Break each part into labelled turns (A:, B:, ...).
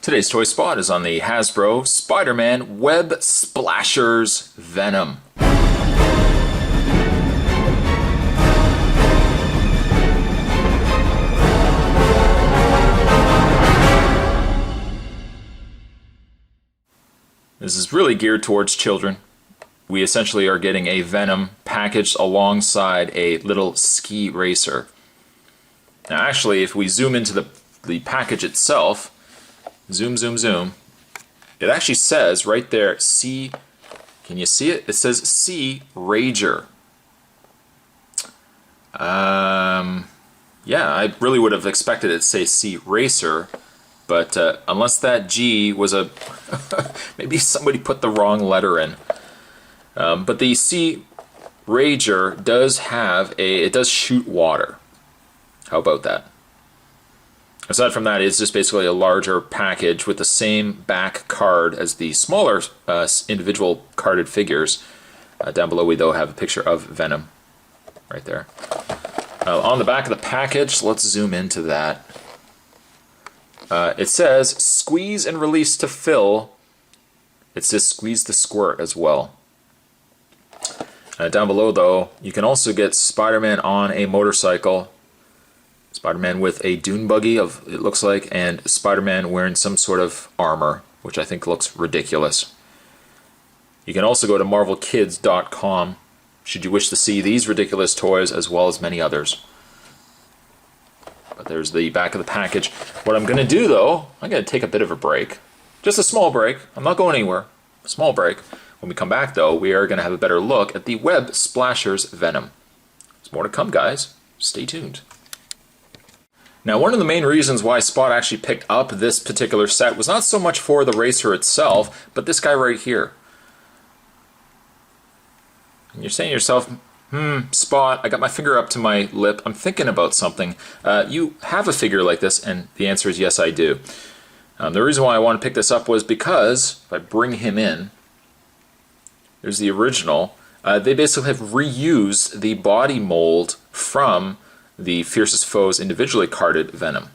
A: Today's toy spot is on the Hasbro Spider-Man Web Splashers Venom. This is really geared towards children. We essentially are getting a Venom packaged alongside a little ski racer. Now actually, if we zoom into the package itself, zoom, it actually says right there, Sea, can you see it? It says Sea Rager. Yeah, I really would have expected it to say Sea Racer, but unless that G was a, maybe somebody put the wrong letter in. But the Sea Rager does have it does shoot water. How about that? Aside from that, it's just basically a larger package with the same back card as the smaller individual carded figures. Down below we though have a picture of Venom right there. On the back of the package, let's zoom into that. It says squeeze and release to fill. It says squeeze to squirt as well. Down below though, you can also get Spider-Man on a motorcycle, Spider-Man with a dune buggy, it looks like, and Spider-Man wearing some sort of armor, which I think looks ridiculous. You can also go to marvelkids.com should you wish to see these ridiculous toys as well as many others. But there's the back of the package. What I'm going to do though, I'm going to take a bit of a break. Just a small break. I'm not going anywhere. A small break. When we come back though, we are going to have a better look at the Web Splashers Venom. There's more to come, guys. Stay tuned. Now, one of the main reasons why Spot actually picked up this particular set was not so much for the racer itself, but this guy right here. And you're saying to yourself, Spot, I got my finger up to my lip, I'm thinking about something. You have a figure like this, and the answer is yes, I do. The reason why I want to pick this up was because, if I bring him in, there's the original. They basically have reused the body mold from the Fiercest Foes individually carded Venom.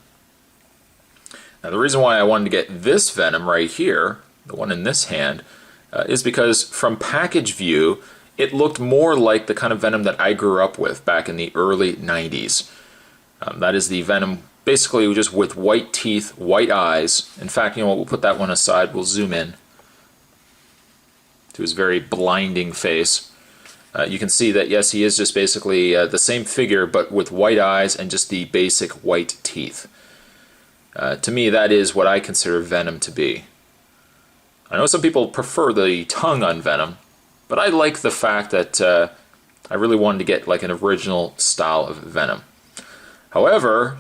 A: Now the reason why I wanted to get this Venom right here, the one in this hand, is because from package view, it looked more like the kind of Venom that I grew up with back in the early 90s. That is the Venom basically just with white teeth, white eyes. In fact, you know what, we'll put that one aside, we'll zoom in to his very blinding face. You can see that, yes, he is just basically the same figure, but with white eyes and just the basic white teeth. To me, that is what I consider Venom to be. I know some people prefer the tongue on Venom, but I like the fact that I really wanted to get like an original style of Venom. However,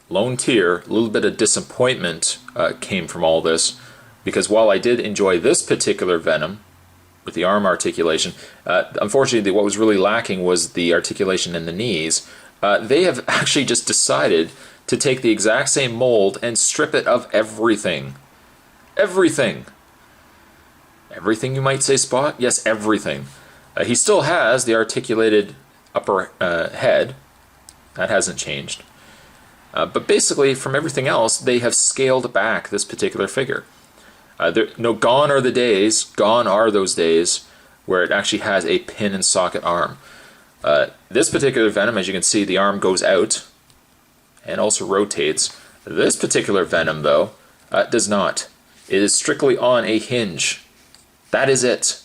A: lone tear, a little bit of disappointment came from all this, because while I did enjoy this particular Venom, with the arm articulation, unfortunately what was really lacking was the articulation in the knees. They have actually just decided to take the exact same mold and strip it of everything. Everything. Everything, you might say, Spot? Yes, everything. He still has the articulated upper head. That hasn't changed. But basically, from everything else, they have scaled back this particular figure. Gone are the days, gone are those days where it actually has a pin and socket arm. This particular Venom, as you can see, the arm goes out and also rotates. This particular Venom, though, does not. It is strictly on a hinge. That is it.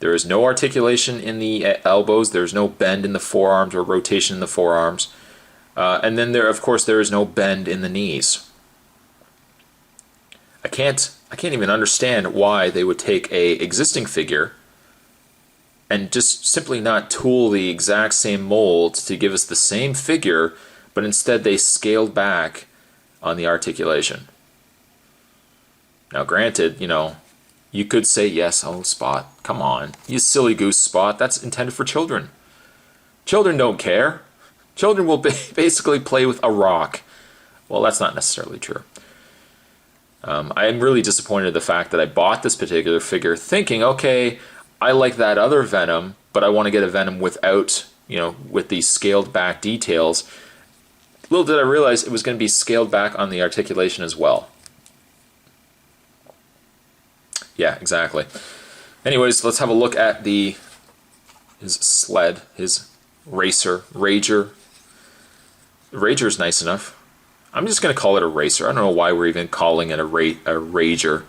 A: There is no articulation in the elbows, there is no bend in the forearms or rotation in the forearms. And then of course, there is no bend in the knees. I can't even understand why they would take a existing figure and just simply not tool the exact same mold to give us the same figure, but instead they scaled back on the articulation. Now granted, you could say, yes, oh Spot, come on, you silly goose, Spot, that's intended for children. Children don't care. Children will basically play with a rock. Well, that's not necessarily true. I am really disappointed in the fact that I bought this particular figure thinking, okay, I like that other Venom, but I want to get a Venom without, with these scaled back details. Little did I realize it was going to be scaled back on the articulation as well. Yeah, exactly. Anyways, let's have a look at his sled, his racer, Rager. Rager's nice enough. I'm just going to call it a racer. I don't know why we're even calling it a Rager.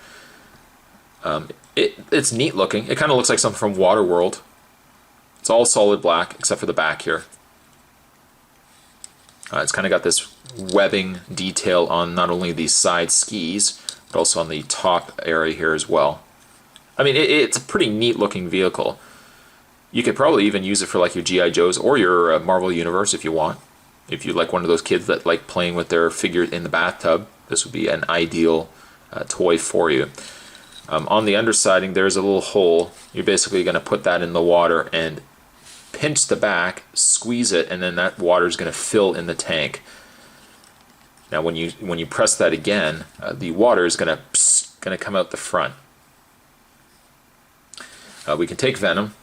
A: It's neat looking. It kind of looks like something from Waterworld. It's all solid black except for the back here. It's kind of got this webbing detail on not only the side skis, but also on the top area here as well. I mean, it's a pretty neat looking vehicle. You could probably even use it for like your G.I. Joes or your Marvel Universe if you want. If you're like one of those kids that like playing with their figure in the bathtub, this would be an ideal toy for you. On the undersiding, there's a little hole. You're basically going to put that in the water and pinch the back, squeeze it, and then that water is going to fill in the tank. Now, when you press that again, the water is going to come out the front. We can take Venom,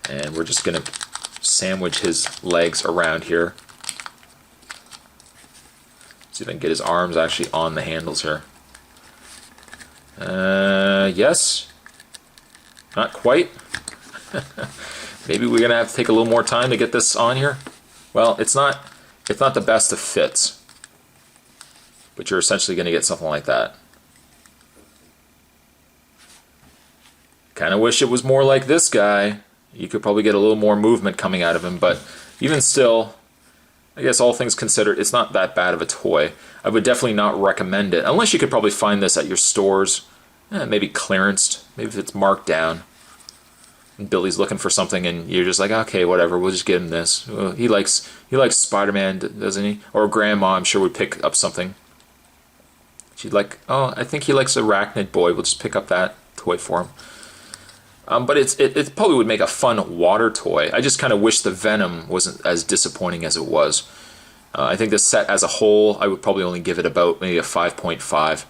A: and we're just going to sandwich his legs around here. See if I can get his arms actually on the handles here. Yes. Not quite. Maybe we're gonna have to take a little more time to get this on here. Well, it's not the best of fits, but you're essentially gonna get something like that. Kind of wish it was more like this guy. You could probably get a little more movement coming out of him, but even still, I guess all things considered, it's not that bad of a toy. I would definitely not recommend it, unless you could probably find this at your stores, maybe clearanced, maybe if it's marked down. And Billy's looking for something, and you're just like, okay, whatever, we'll just give him this. Well, he likes Spider-Man, doesn't he? Or Grandma, I'm sure, would pick up something. She'd like, oh, I think he likes Arachnid Boy. We'll just pick up that toy for him. But it probably would make a fun water toy. I just kind of wish the Venom wasn't as disappointing as it was. I think this set as a whole, I would probably only give it about maybe a 5.5.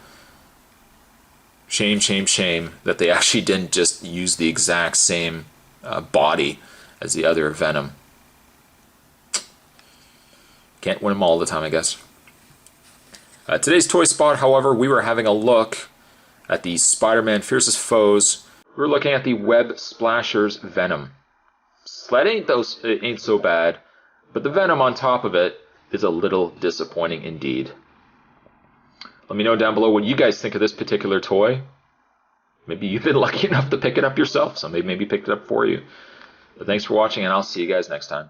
A: Shame, shame, shame that they actually didn't just use the exact same body as the other Venom. Can't win them all the time, I guess. Today's Toy Spot, however, we were having a look at the Spider-Man Fiercest Foes. We were looking at the Web Splashers Venom. Sled ain't so bad, but the Venom on top of it is a little disappointing indeed. Let me know down below what you guys think of this particular toy. Maybe you've been lucky enough to pick it up yourself. Somebody maybe picked it up for you. But thanks for watching, and I'll see you guys next time.